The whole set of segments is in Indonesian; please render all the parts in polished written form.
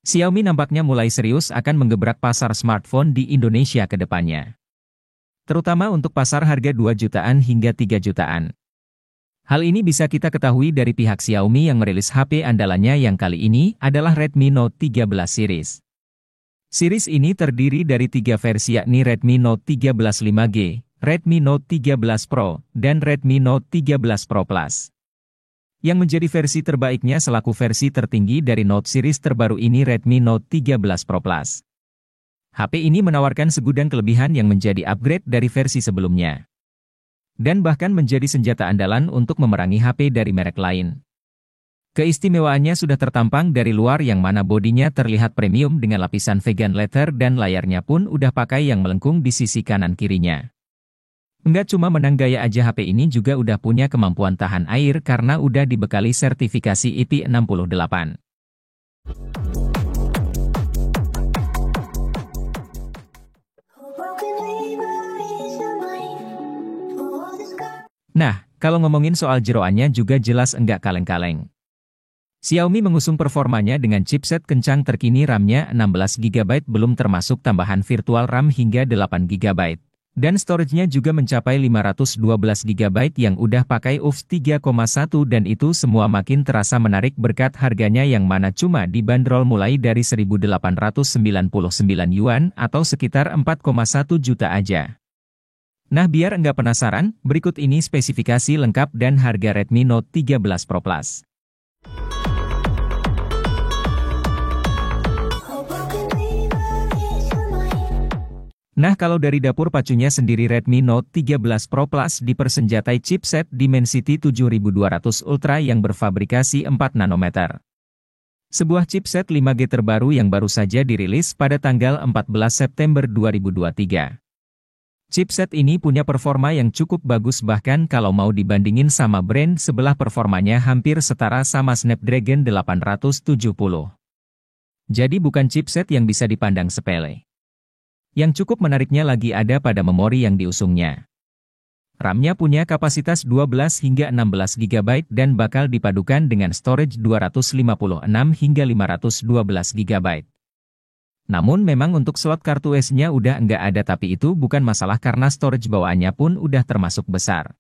Xiaomi nampaknya mulai serius akan menggebrak pasar smartphone di Indonesia ke depannya. Terutama untuk pasar harga 2 jutaan hingga 3 jutaan. Hal ini bisa kita ketahui dari pihak Xiaomi yang merilis HP andalannya yang kali ini adalah Redmi Note 13 series. Series ini terdiri dari 3 versi yakni Redmi Note 13 5G, Redmi Note 13 Pro, dan Redmi Note 13 Pro Plus. Yang menjadi versi terbaiknya selaku versi tertinggi dari Note series terbaru ini Redmi Note 13 Pro Plus. HP ini menawarkan segudang kelebihan yang menjadi upgrade dari versi sebelumnya. Dan bahkan menjadi senjata andalan untuk memerangi HP dari merek lain. Keistimewaannya sudah tertampang dari luar yang mana bodinya terlihat premium dengan lapisan vegan leather dan layarnya pun udah pakai yang melengkung di sisi kanan kirinya. Enggak cuma menang gaya aja, HP ini juga udah punya kemampuan tahan air karena udah dibekali sertifikasi IP68. Nah, kalau ngomongin soal jeroannya juga jelas enggak kaleng-kaleng. Xiaomi mengusung performanya dengan chipset kencang terkini, RAM-nya 16GB belum termasuk tambahan virtual RAM hingga 8GB. Dan storage-nya juga mencapai 512GB yang udah pakai UFS 3.1 dan itu semua makin terasa menarik berkat harganya yang mana cuma dibanderol mulai dari 1.899 yuan atau sekitar 4,1 juta aja. Nah, biar enggak penasaran, berikut ini spesifikasi lengkap dan harga Redmi Note 13 Pro Plus. Nah, kalau dari dapur pacunya sendiri Redmi Note 13 Pro Plus dipersenjatai chipset Dimensity 7200 Ultra yang berfabrikasi 4 nanometer. Sebuah chipset 5G terbaru yang baru saja dirilis pada tanggal 14 September 2023. Chipset ini punya performa yang cukup bagus, bahkan kalau mau dibandingin sama brand sebelah performanya hampir setara sama Snapdragon 870. Jadi bukan chipset yang bisa dipandang sepele. Yang cukup menariknya lagi ada pada memori yang diusungnya. RAM-nya punya kapasitas 12 hingga 16GB dan bakal dipadukan dengan storage 256 hingga 512GB. Namun memang untuk slot kartu SD-nya udah enggak ada, tapi itu bukan masalah karena storage bawaannya pun udah termasuk besar.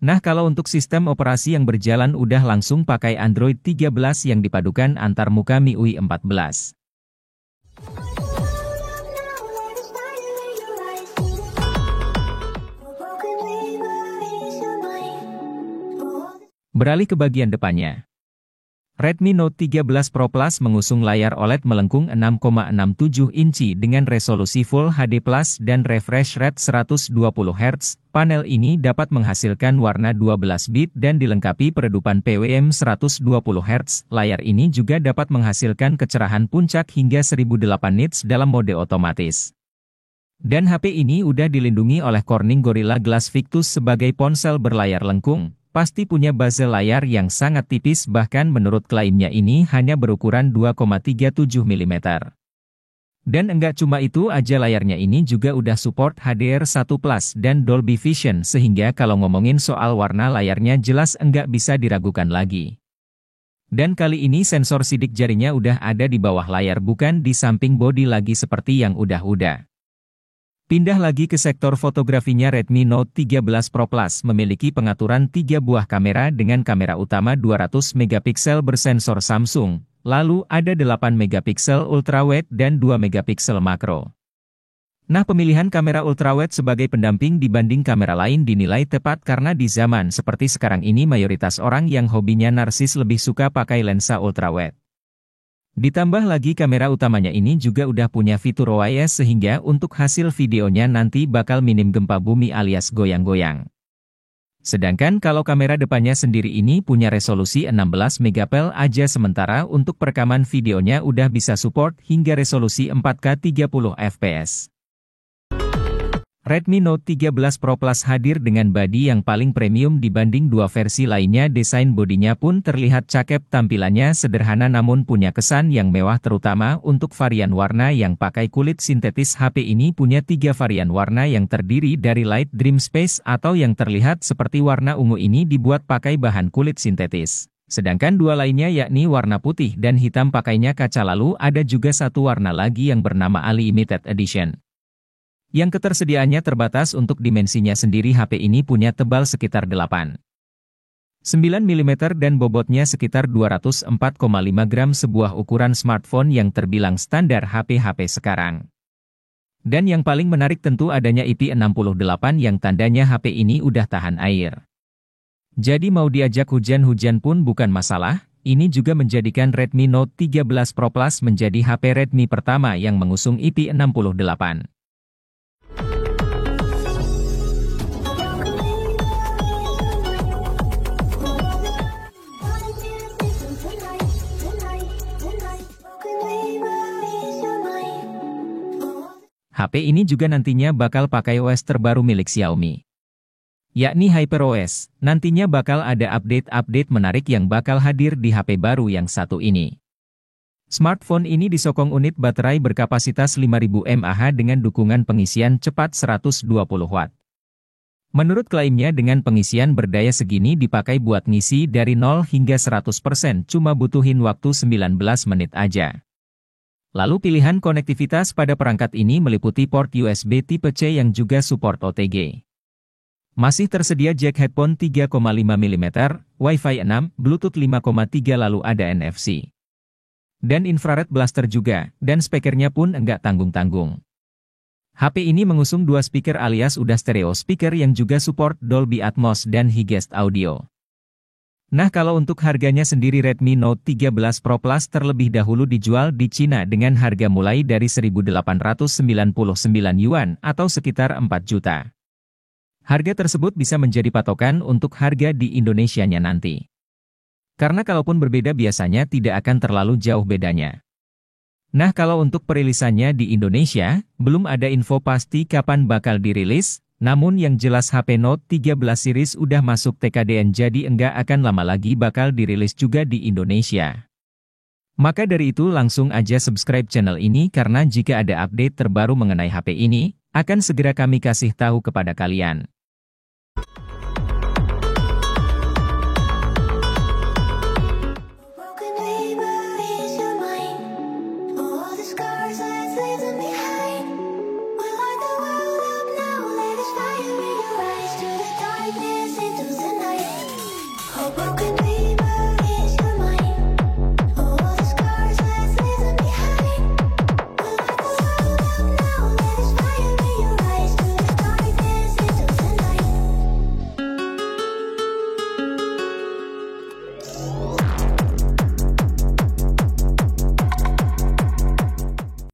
Nah, kalau untuk sistem operasi yang berjalan udah langsung pakai Android 13 yang dipadukan antar muka MIUI 14. Beralih ke bagian depannya. Redmi Note 13 Pro Plus mengusung layar OLED melengkung 6,67 inci dengan resolusi Full HD Plus dan refresh rate 120Hz. Panel ini dapat menghasilkan warna 12 bit dan dilengkapi peredupan PWM 120Hz. Layar ini juga dapat menghasilkan kecerahan puncak hingga 1008 nits dalam mode otomatis. Dan HP ini udah dilindungi oleh Corning Gorilla Glass Victus sebagai ponsel berlayar lengkung. Pasti punya bezel layar yang sangat tipis, bahkan menurut klaimnya ini hanya berukuran 2,37 mm. Dan enggak cuma itu aja, layarnya ini juga udah support HDR1 Plus dan Dolby Vision sehingga kalau ngomongin soal warna layarnya jelas enggak bisa diragukan lagi. Dan kali ini sensor sidik jarinya udah ada di bawah layar bukan di samping bodi lagi seperti yang udah-udah. Pindah lagi ke sektor fotografinya, Redmi Note 13 Pro Plus memiliki pengaturan 3 buah kamera dengan kamera utama 200 megapiksel bersensor Samsung, lalu ada 8 megapiksel ultrawide dan 2 megapiksel makro. Nah, pemilihan kamera ultrawide sebagai pendamping dibanding kamera lain dinilai tepat karena di zaman seperti sekarang ini mayoritas orang yang hobinya narsis lebih suka pakai lensa ultrawide. Ditambah lagi kamera utamanya ini juga udah punya fitur OIS sehingga untuk hasil videonya nanti bakal minim gempa bumi alias goyang-goyang. Sedangkan kalau kamera depannya sendiri ini punya resolusi 16 megapixel aja, sementara untuk perekaman videonya udah bisa support hingga resolusi 4K 30 fps. Redmi Note 13 Pro Plus hadir dengan bodi yang paling premium dibanding dua versi lainnya. Desain bodinya pun terlihat cakep, tampilannya sederhana namun punya kesan yang mewah terutama untuk varian warna yang pakai kulit sintetis. HP ini punya 3 varian warna yang terdiri dari Light Dream Space atau yang terlihat seperti warna ungu ini dibuat pakai bahan kulit sintetis. Sedangkan dua lainnya yakni warna putih dan hitam pakainya kaca. Lalu ada juga satu warna lagi yang bernama Ali Limited Edition, yang ketersediaannya terbatas. Untuk dimensinya sendiri HP ini punya tebal sekitar 8,9 mm dan bobotnya sekitar 204,5 gram, sebuah ukuran smartphone yang terbilang standar HP-HP sekarang. Dan yang paling menarik tentu adanya IP68 yang tandanya HP ini udah tahan air. Jadi mau diajak hujan-hujan pun bukan masalah. Ini juga menjadikan Redmi Note 13 Pro Plus menjadi HP Redmi pertama yang mengusung IP68. HP ini juga nantinya bakal pakai OS terbaru milik Xiaomi, yakni HyperOS. Nantinya bakal ada update-update menarik yang bakal hadir di HP baru yang satu ini. Smartphone ini disokong unit baterai berkapasitas 5000 mAh dengan dukungan pengisian cepat 120 Watt. Menurut klaimnya dengan pengisian berdaya segini dipakai buat ngisi dari 0 hingga 100% cuma butuhin waktu 19 menit aja. Lalu pilihan konektivitas pada perangkat ini meliputi port USB tipe C yang juga support OTG. Masih tersedia jack headphone 3,5 mm, Wi-Fi 6, Bluetooth 5,3 lalu ada NFC. Dan infrared blaster juga, dan speakernya pun enggak tanggung-tanggung. HP ini mengusung dua speaker alias udah stereo speaker yang juga support Dolby Atmos dan Higest Audio. Nah kalau untuk harganya sendiri Redmi Note 13 Pro Plus terlebih dahulu dijual di Cina dengan harga mulai dari 1.899 Yuan atau sekitar 4 juta. Harga tersebut bisa menjadi patokan untuk harga di Indonesianya nanti. Karena kalaupun berbeda biasanya tidak akan terlalu jauh bedanya. Nah kalau untuk perilisannya di Indonesia, belum ada info pasti kapan bakal dirilis. Namun yang jelas HP Note 13 series udah masuk TKDN jadi enggak akan lama lagi bakal dirilis juga di Indonesia. Maka dari itu langsung aja subscribe channel ini karena jika ada update terbaru mengenai HP ini, akan segera kami kasih tahu kepada kalian.